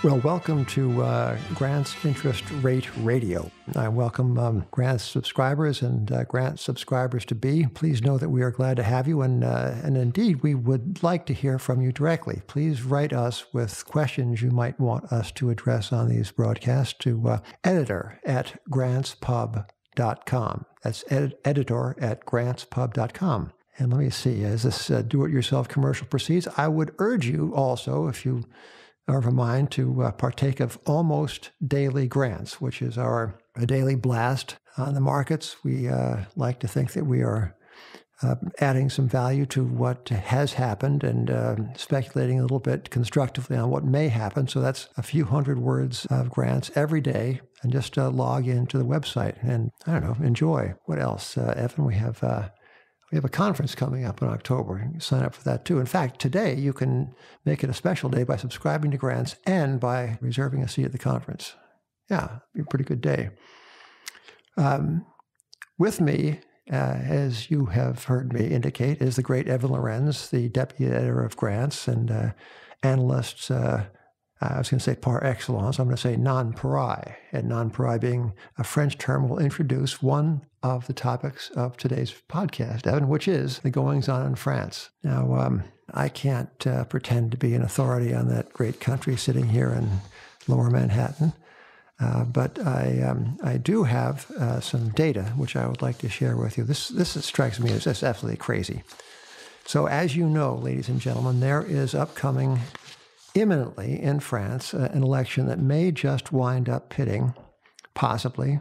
Well, welcome to Grant's Interest Rate Radio. I welcome Grant's subscribers and Grant subscribers to be. Please know that we are glad to have you, and indeed, we would like to hear from you directly. Please write us with questions you might want us to address on these broadcasts to editor@grantspub.com. That's editor@grantspub.com. And let me see, as this do-it-yourself commercial proceeds, I would urge you also, if you are of a mind, to partake of almost daily grants, which is our daily blast on the markets. We like to think that we are adding some value to what has happened and speculating a little bit constructively on what may happen. So that's a few hundred words of grants every day, and just log into the website and, I don't know, enjoy. What else? Evan, we have a conference coming up in October. You can sign up for that too. In fact, today you can make it a special day by subscribing to grants and by reserving a seat at the conference. Yeah, it'd be a pretty good day. With me, as you have heard me indicate, is the great Evan Lorenz, the deputy editor of grants and analyst, I was going to say par excellence, I'm going to say non-pareil. And non-pareil being a French term, will introduce one of the topics of today's podcast, Evan, which is the goings-on in France. Now, I can't pretend to be an authority on that great country sitting here in Lower Manhattan, but I do have some data which I would like to share with you. This strikes me as just absolutely crazy. So as you know, ladies and gentlemen, there is upcoming imminently in France an election that may just wind up pitting, possibly,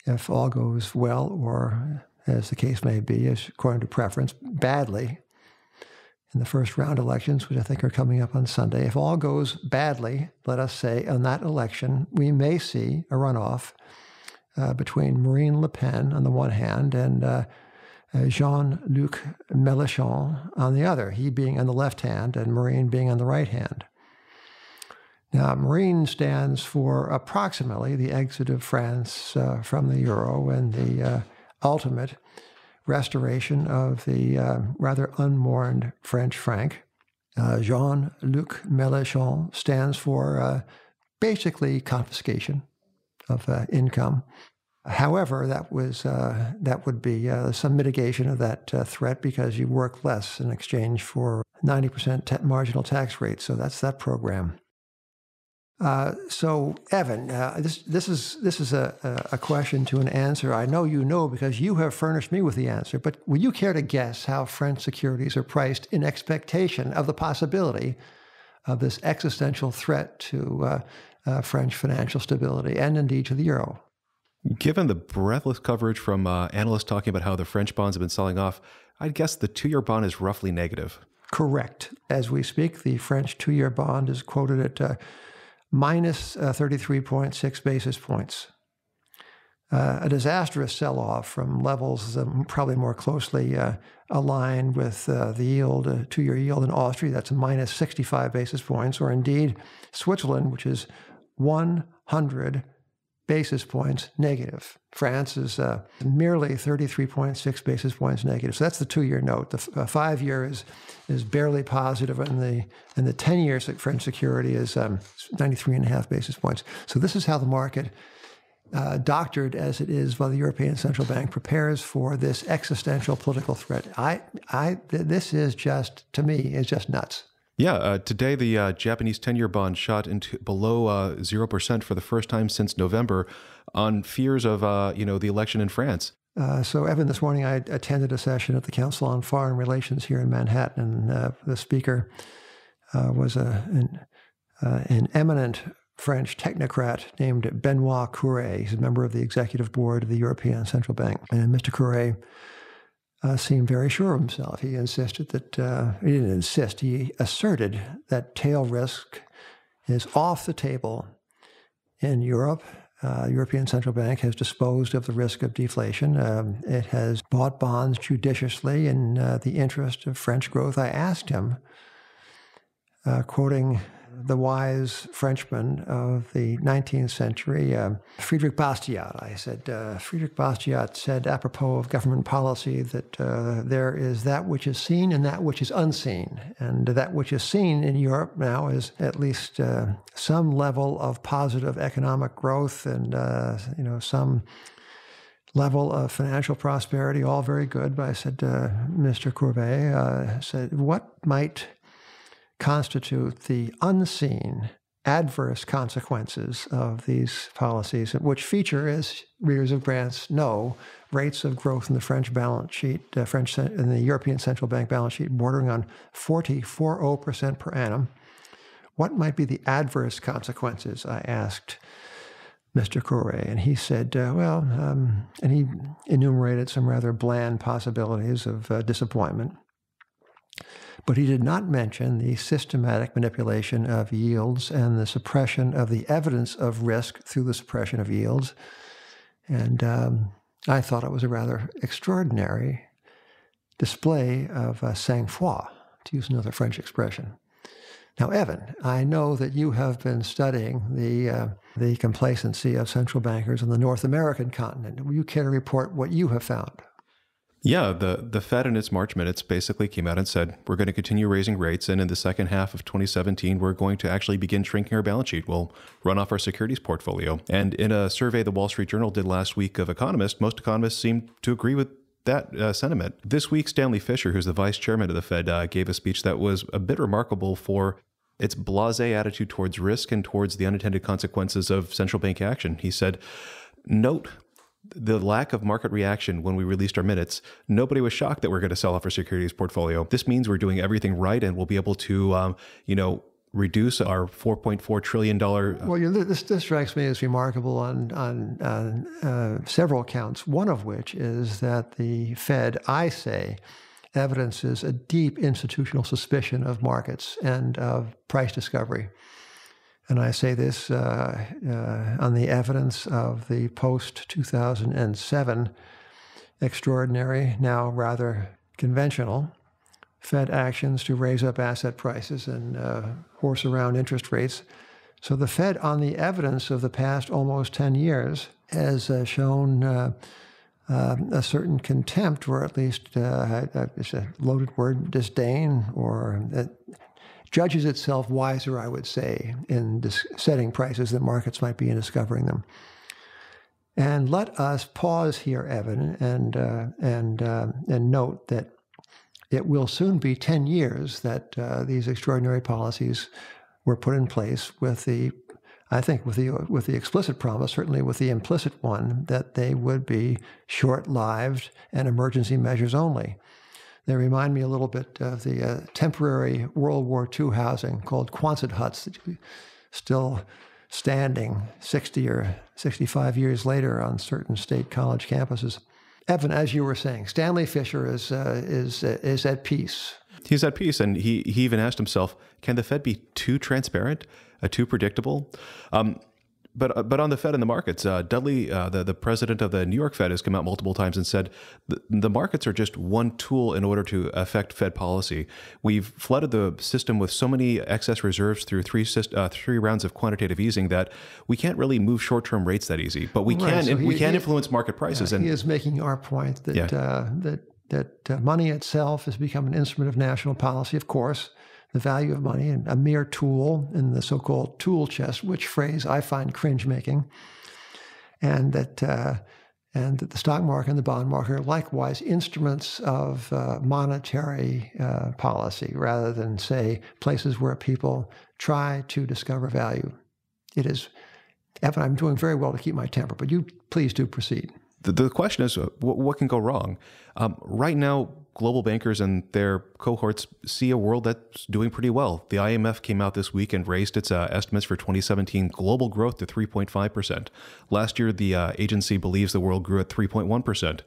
if all goes well, or as the case may be, as according to preference, badly, in the first round elections, which I think are coming up on Sunday. If all goes badly, let us say, on that election, we may see a runoff between Marine Le Pen on the one hand and Jean-Luc Mélenchon on the other, he being on the left hand and Marine being on the right hand. Now, Marine stands for approximately the exit of France from the euro and the ultimate restoration of the rather unmourned French franc. Jean-Luc Mélenchon stands for basically confiscation of income. However, that would be some mitigation of that threat because you work less in exchange for 90% marginal tax rate. So that's that program. So, Evan, this is a question to an answer. I know you know because you have furnished me with the answer. But would you care to guess how French securities are priced in expectation of the possibility of this existential threat to French financial stability and indeed to the euro? Given the breathless coverage from analysts talking about how the French bonds have been selling off, I'd guess the two-year bond is roughly negative. Correct. As we speak, the French two-year bond is quoted at minus 33.6 basis points. A disastrous sell-off from levels probably more closely aligned with the yield, two-year yield in Austria. That's minus 65 basis points, or indeed Switzerland, which is 100 basis points negative. France is merely 33.6 basis points negative. So that's the two-year note. The 5-year is barely positive, and the 10-year French security is 93.5 basis points. So this is how the market, doctored as it is by the European Central Bank, prepares for this existential political threat. This is just, to me, is just nuts. Yeah, today the Japanese 10-year bond shot into below 0% for the first time since November on fears of, the election in France. So, Evan, this morning I attended a session at the Council on Foreign Relations here in Manhattan, and the speaker was an eminent French technocrat named Benoit Cœuré. He's a member of the executive board of the European Central Bank. And Mr. Cœuré seemed very sure of himself. He insisted that, he didn't insist, he asserted that tail risk is off the table in Europe. European Central Bank has disposed of the risk of deflation. It has bought bonds judiciously in the interest of French growth. I asked him, quoting the wise Frenchman of the 19th century, Friedrich Bastiat. I said, Friedrich Bastiat said, apropos of government policy, that there is that which is seen and that which is unseen. And that which is seen in Europe now is at least some level of positive economic growth and, some level of financial prosperity, all very good. But I said, Mr. KYRIE, said, what might constitute the unseen adverse consequences of these policies, which feature, as readers of grants know, rates of growth in the French balance sheet, in the European Central Bank balance sheet, bordering on 40% per annum. What might be the adverse consequences? I asked Mr. KYRIE, and he said, and he enumerated some rather bland possibilities of disappointment. But he did not mention the systematic manipulation of yields and the suppression of the evidence of risk through the suppression of yields. And I thought it was a rather extraordinary display of sang-froid, to use another French expression. Now, Evan, I know that you have been studying the complacency of central bankers on the North American continent. Will you care to report what you have found? Yeah, the Fed in its March minutes basically came out and said, we're going to continue raising rates, and in the second half of 2017, we're going to actually begin shrinking our balance sheet. We'll run off our securities portfolio. And in a survey the Wall Street Journal did last week of economists, most economists seemed to agree with that sentiment. This week, Stanley Fischer, who's the vice chairman of the Fed, gave a speech that was a bit remarkable for its blasé attitude towards risk and towards the unintended consequences of central bank action. He said, note the lack of market reaction when we released our minutes. Nobody was shocked that we're going to sell off our securities portfolio. This means we're doing everything right, and we'll be able to, reduce our $4.4 trillion. Well, this strikes me as remarkable on several counts, one of which is that the Fed, I say, evidences a deep institutional suspicion of markets and of price discovery. And I say this on the evidence of the post-2007 extraordinary, now rather conventional, Fed actions to raise up asset prices and horse around interest rates. So the Fed, on the evidence of the past almost 10 years, has shown a certain contempt, or at least it's a loaded word, disdain, or judges itself wiser, I would say, in setting prices that markets might be in discovering them. And let us pause here, Evan, and note that it will soon be 10 years that these extraordinary policies were put in place with the explicit promise, certainly with the implicit one, that they would be short-lived and emergency measures only. They remind me a little bit of the temporary World War II housing called Quonset huts, that still standing 60 or 65 years later on certain state college campuses. Evan, as you were saying, Stanley Fischer is at peace. He's at peace, and he even asked himself, can the Fed be too transparent, too predictable? But on the Fed and the markets, Dudley, the president of the New York Fed, has come out multiple times and said the markets are just one tool in order to affect Fed policy. We've flooded the system with so many excess reserves through three rounds of quantitative easing that we can't really move short-term rates that easy. But we can influence market prices. He is making our point that that money itself has become an instrument of national policy, of course. The value of money, and a mere tool in the so-called tool chest, which phrase I find cringe-making, and that the stock market and the bond market are likewise instruments of monetary policy, rather than, say, places where people try to discover value. It is, Evan, I'm doing very well to keep my temper, but you please do proceed. The question is, what can go wrong? Right now, global bankers and their cohorts see a world that's doing pretty well. The IMF came out this week and raised its estimates for 2017 global growth to 3.5%. Last year, the agency believes the world grew at 3.1%.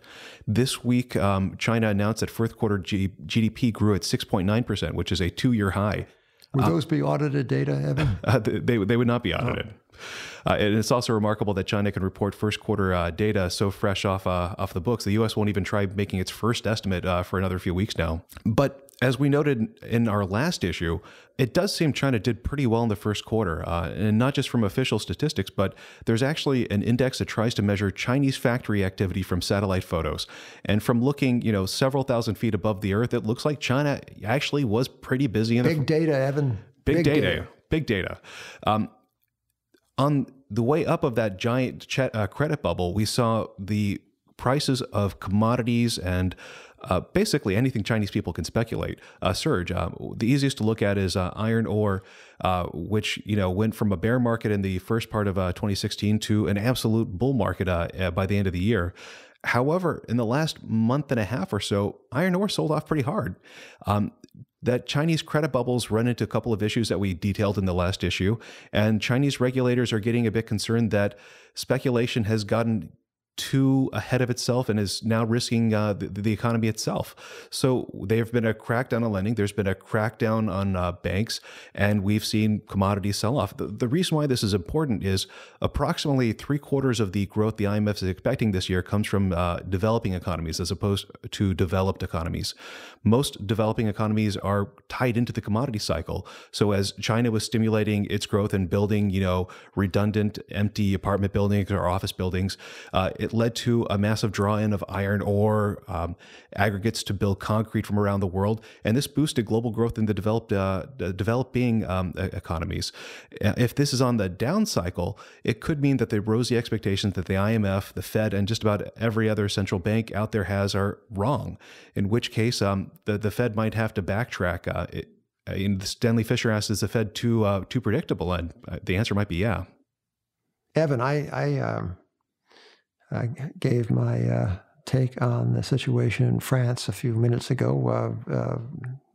This week, China announced that fourth quarter GDP grew at 6.9%, which is a 2-year high. Would those be audited data, Evan? They would not be audited. Oh. And it's also remarkable that China can report first quarter data so fresh off the books. The U.S. won't even try making its first estimate for another few weeks now. But As we noted in our last issue, it does seem China did pretty well in the first quarter, and not just from official statistics, but there's actually an index that tries to measure Chinese factory activity from satellite photos. And from looking, several thousand feet above the Earth, it looks like China actually was pretty busy. Big data, Evan. Big data. Big data. On the way up of that giant credit bubble, we saw the prices of commodities and basically anything Chinese people can speculate surge. The easiest to look at is iron ore, which went from a bear market in the first part of 2016 to an absolute bull market by the end of the year. However, in the last month and a half or so, iron ore sold off pretty hard. That Chinese credit bubbles run into a couple of issues that we detailed in the last issue, and Chinese regulators are getting a bit concerned that speculation has gotten too ahead of itself and is now risking the economy itself. So there's been a crackdown on lending. There's been a crackdown on banks, and we've seen commodities sell off. The reason why this is important is approximately 3/4 of the growth the IMF is expecting this year comes from developing economies as opposed to developed economies. Most developing economies are tied into the commodity cycle. So as China was stimulating its growth and building, redundant, empty apartment buildings or office buildings, it led to a massive draw-in of iron ore, aggregates to build concrete from around the world, and this boosted global growth in the developing economies. If this is on the down cycle, it could mean that the rosy expectations that the IMF, the Fed, and just about every other central bank out there has are wrong, in which case the Fed might have to backtrack. Stanley Fischer asked, is the Fed too predictable? And the answer might be yeah. Evan, I gave my take on the situation in France a few minutes ago,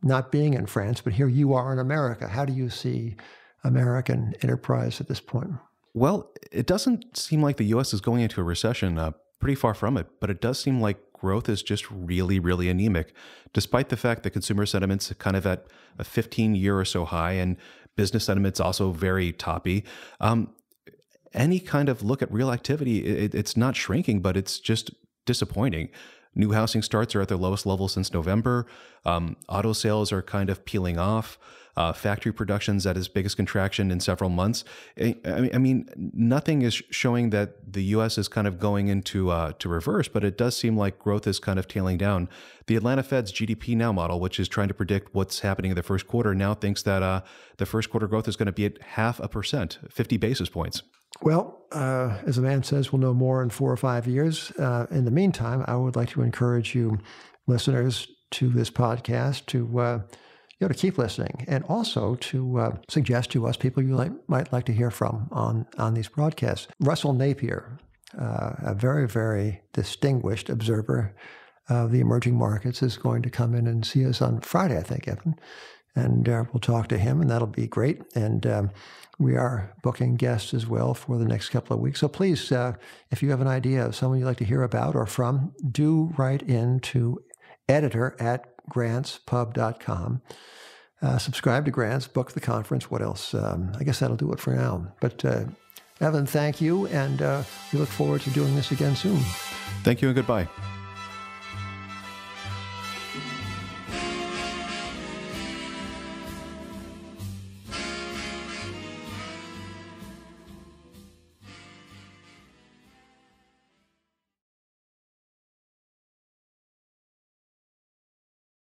not being in France, but here you are in America. How do you see American enterprise at this point? Well, it doesn't seem like the U.S. is going into a recession, pretty far from it, but it does seem like growth is just really, really anemic, despite the fact that consumer sentiment's kind of at a 15-year or so high, and business sentiment's also very toppy. Any kind of look at real activity, it's not shrinking, but it's just disappointing. New housing starts are at their lowest level since November. Auto sales are kind of peeling off. Factory production's at its biggest contraction in several months. I mean, nothing is showing that the U.S. is kind of going into to reverse, but it does seem like growth is kind of tailing down. The Atlanta Fed's GDP Now model, which is trying to predict what's happening in the first quarter, now thinks that the first quarter growth is going to be at 0.5%, 50 basis points. Well, as a man says, we'll know more in 4 or 5 years. In the meantime, I would like to encourage you, listeners to this podcast, to to keep listening, and also to suggest to us people you might like to hear from on these broadcasts. Russell Napier, a very, very distinguished observer of the emerging markets, is going to come in and see us on Friday, I think, Evan. And we'll talk to him, and that'll be great. And we are booking guests as well for the next couple of weeks. So please, if you have an idea of someone you'd like to hear about or from, do write in to editor@grantspub.com. Subscribe to Grants, book the conference. What else? I guess that'll do it for now. But Evan, thank you, and we look forward to doing this again soon. Thank you and goodbye.